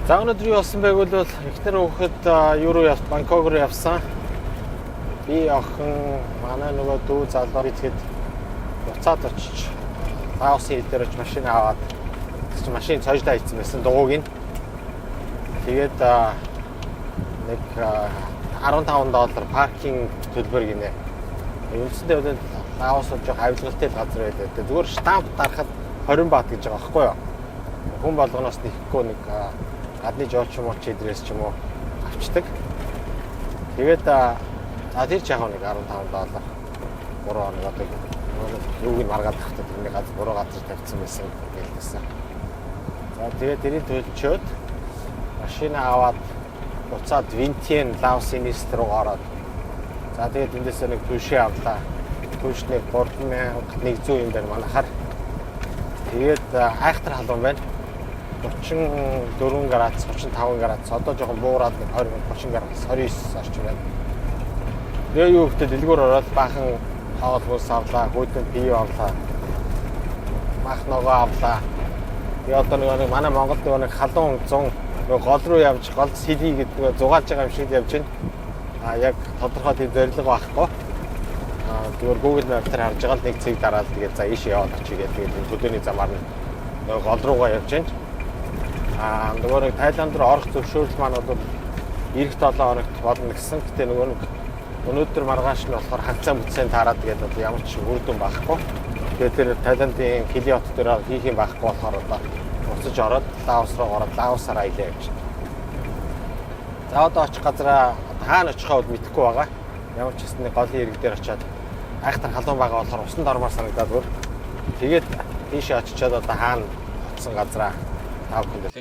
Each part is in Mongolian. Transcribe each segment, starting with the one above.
За өнөөдөр юу болсон байг бол эхнэр хүүхэд юу руу Бангкок руу явсан. Би охин манай нөгөө дүү залуу ихэд буцаад очиж Лаосын хил дээр очиж машин аваад машин цоождаа хийсэн байсан дугуйг нь. Тэгээд нэг $15 паркинг төлбөр гинэ. Үндсэндээ бол Лаос жоо авилгалтай газар байдаг. Зүгээр штамп дарахад 20 бат гэж байгаа байхгүй юу? Хүн болгоноос нэхгүй нэг гадны жооч юм уу ч идрээс ч юм уу авчдаг. Тэгээд тэр жаах нэг $15 3 хоног одоо юуг нь маргаад тахтаа тэрний газар буруу газар тавьсан байсан гэлээсэн. За тэгээд тэрийг төлчөөд машин аваад буцаад Винтиен Лаосын нийслэл рүү ороод. За тэгээд эндээс нэг түшээ авлаа. Түшнийг 3100 юм байна манайхаар. Тэгээд айхтар халуун байна. 34 градус, 35 градус. Одоо жоохон буураад нэг 20, 30 градус, 29 орчим байна. Тэгээ юу ихтэй дэлгүүр ороод баахан хоол мөс авлаа, хүйдэн пив авлаа. Мах ногоо авлаа. Тэгээ одоо нэг манай Монголд нэг халуун 100 гол руу явж гол сэлий гэдэг зугаалж байгаа юм шиг явж байна. Яг тодорхой тийм зорилго байхгүй. Зүгээр Google Map-аар харж байгаа л нэг цэг дараад тэгээд за ийш яваад очигээд тэгээд төлөөний замаар нь гол руугаа явж байна. Нөгөө нэг Тайланд руу орох зөвшөөрөл маань бол эх 7 хоногт болно гэсэн. Гэтэ нөгөө нэг өнөөдөр маргааш нь болохоор хагцаа бүтцэн таарад тэгээд одоо ямар ч үр дүн байхгүй. Тэгээд тэр Тайландын Хилиот дээр хийх юм байхгүй болохоор одоо буцаж ороод Лаос руу ороод Лаосаар аялаа явж байна. За одоо очих газараа хаана очихаа бол мэдэхгүй байгаа. Ямар ч хэсэг нэг голын ирэг дээр очиад айхтар халуун байгаа болохоор усанд ормоор санагдаад бүр. Тэгээд тийшээ очичоод одоо хаана оцсон газараа тав хүндээ.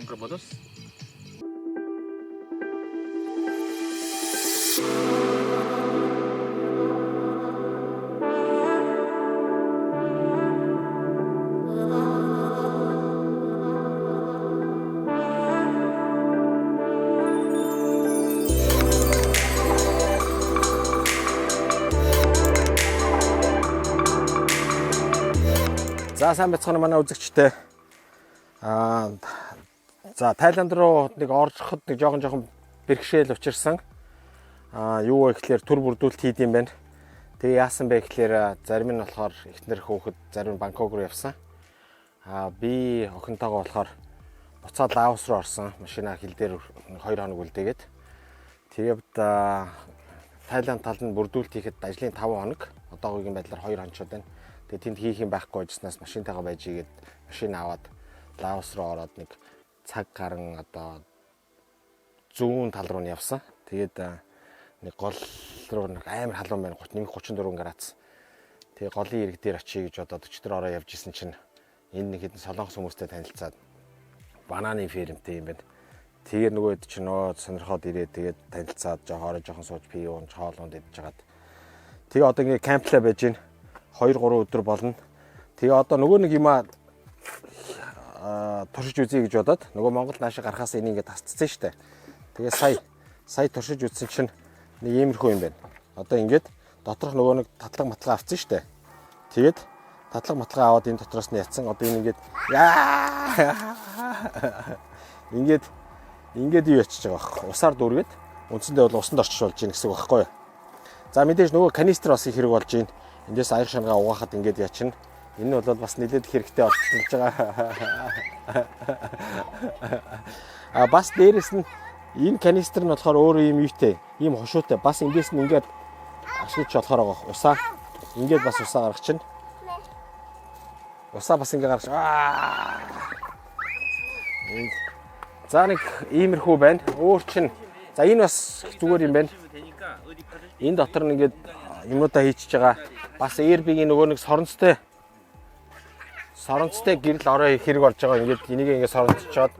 За сайн бацхан манай үзэгчтэй. За Тайланд руу нэг ороход нэг жоохон бэрхшээл учирсан. Юу вэ гэхээр төр бүрдүүлэлт хийд юм байна. Тэгээ яасан бэ гэхээр зарим нь болохоор эхнэр хүүхэд зарим нь Бангкок руу явсан. Би охинтойгоо болохоор буцаад Лаос руу орсон. Машина хил дээр 2 хоног үлдээгээд. Тэгээд Тайланд талд нь бүрдүүлэлт хийхэд ажлын 5 хоног. Одоогийн байдлаар 2 хоногчод байна. Тэгээд тэнд хийх юм байхгүй гэснээс машинтайгаа байж игээд машин аваад Лаос руу ороод нэг цаг гарan одоо зүүн тал руу явсан. Тэгээд нэг гол руу нэг амар халуун байна. 34 градус. Тэгээд голын ирэг дээр очие гэж одоо 40 ороо явж исэн чинь энэ нэг хэдэн солонгос хүмүүстэй танилцаад бананы фермтэй юм байна. Тэгээд нөгөөд чинь сонирхоод ирээд тэгээд танилцаад жоохон сууж пив ууж хоолунд идэж жагаад. Тэгээд одоо ингээ камплаа байж гин 2-3 өдөр болно. Тэгээ одоо нөгөө нэг юма туршиж үзье гэж бодоод нөгөө Монгол наашаа гарахаас энийг ингээд тасцсан шүү дээ. Тэгээ сая туршиж үзсэн чинь нэг иймэрхүү юм байна. Одоо ингээд доторх нөгөө нэг татлаг матлага авцсан шүү дээ. Тэгээд татлаг матлага аваад энэ дотроос нь ятсан. Одоо энэ ингээд юу ячиж байгаа бох. Усаар дүүргээд үндсэндээ бол усанд орчиж болж гин гэсэн үг байхгүй юу. За мэдээж нөгөө канистр бас их хэрэг болж гин. Эндээс аяр шангаа угаахад ингээд ячна. Энэ нь бол бас нэлээд хэрэгтэй болчихж байгаа. Бас дээрэс нь энэ канистр нь болохоор өөрөө юм юутэй, ийм хушуутай. Бас эндээс нь ингээд ашиглаж болохоор байгаа. Усаа ингээд бас усаа гаргах чинь. Усаа бас ингээд гаргаж. За нэг иймэрхүү байна. Өөр чинь. За энэ бас зүгээр юм байна. Энэ дотор нь ингээд юмудаа хийчихэж байгаа. Бас Airbnb-ийн нөгөө нэг соронцтой гэрэл орой хэрэг болж байгаа. Ингээд энийг ингээд соронцчоод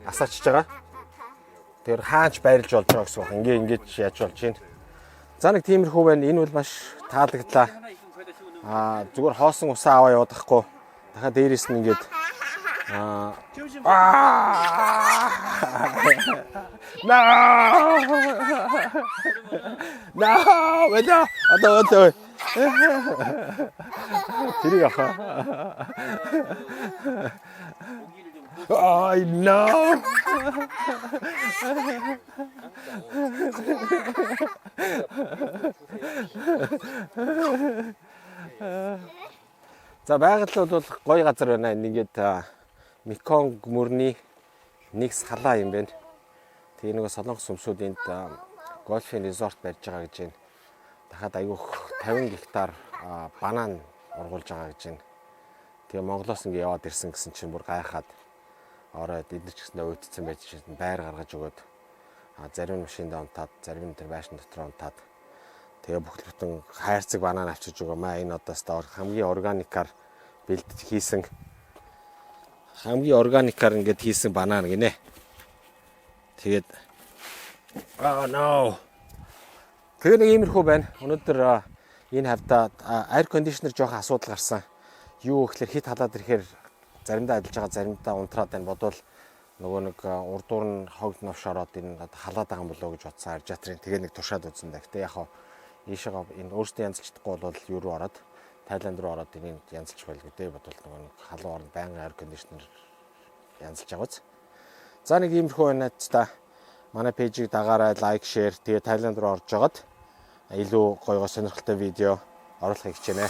асаачж байгаа. Тэр хаач байрлж болж байгаа гэсэн үг. Ингээд яаж болж байна. За нэг тиймэрхүү байна. Энэ бол маш таалагдлаа. Зүгээр хоосон усаа аваа яваадахгүй. Дахиад дээрээс нь ингээд тэрийг ахаа. I know. За байгаль бол гоё газар байна. Ингээд Меконг мөрний нэг салаа юм байна. Тэгээ нэг Солонгос өмсүүд энд гольфын резорт барьж байгаа гэж байна. Дахиад аюух 50 гектар банан ургуулж байгаа гэж байна. Тэгээ Монголоос ингээ яваад ирсэн гэсэн чинь бүр гайхаад ороод эдгээр ч гэсэндээ уйдцсан байж чинь байр гаргаж өгөөд зарим нь машинд унтаад, зарим нь тэр байшин дотор унтаад тэгээ бүхэл бүтэн хайрцаг банан авчиж өгөөмаа. Энэ одоо стор хамгийн органикаар бэлдэж хийсэн хамгийн органикаар ингээд хийсэн банан гинэ. Тэгээд no. Тэгээ нэг иймэрхүү байна. Өнөөдөр энэ хавьда air conditioner жоохон асуудал гарсан. Юу гэхээр хит халаад ирэхээр заримдаа ажиллаж байгаа, заримдаа унтраад байна. Бодвол нөгөө нэг урдуур нь хогд новш ороод энэ халаад байгаа юм болоо гэж бодсон радиаторын. Тэгээ нэг туршаад үзсэн даа. Гэтэ яг хаа ийшээгаа энэ өөртөө янзлчихдаггүй бол юу руу ороод Тайланд руу ороод энийг янзлчих байл гэдэг бодвол нөгөө нэг халуун орнд байнгын air conditioner янзлж байгаа биз. За нэг иймэрхүү байна та. Манай пэйжийг дагаарай, лайк, шеэр. Тэгээ Тайланд руу орж жагаад илүү гоё сонирхолтой видео оруулахыг хичээнэ.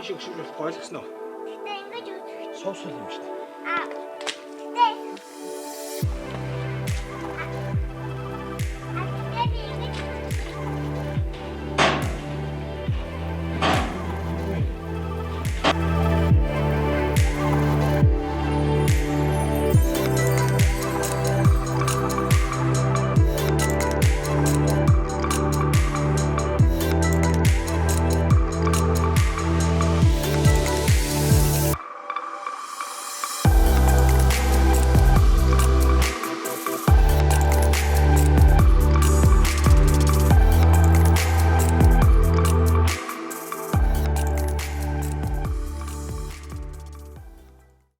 Ийшээ гүшүүж болохгүй ойлгосноо. Гэтэ ингэж үзэх. Суусвал юм шүү дээ. Гэтэ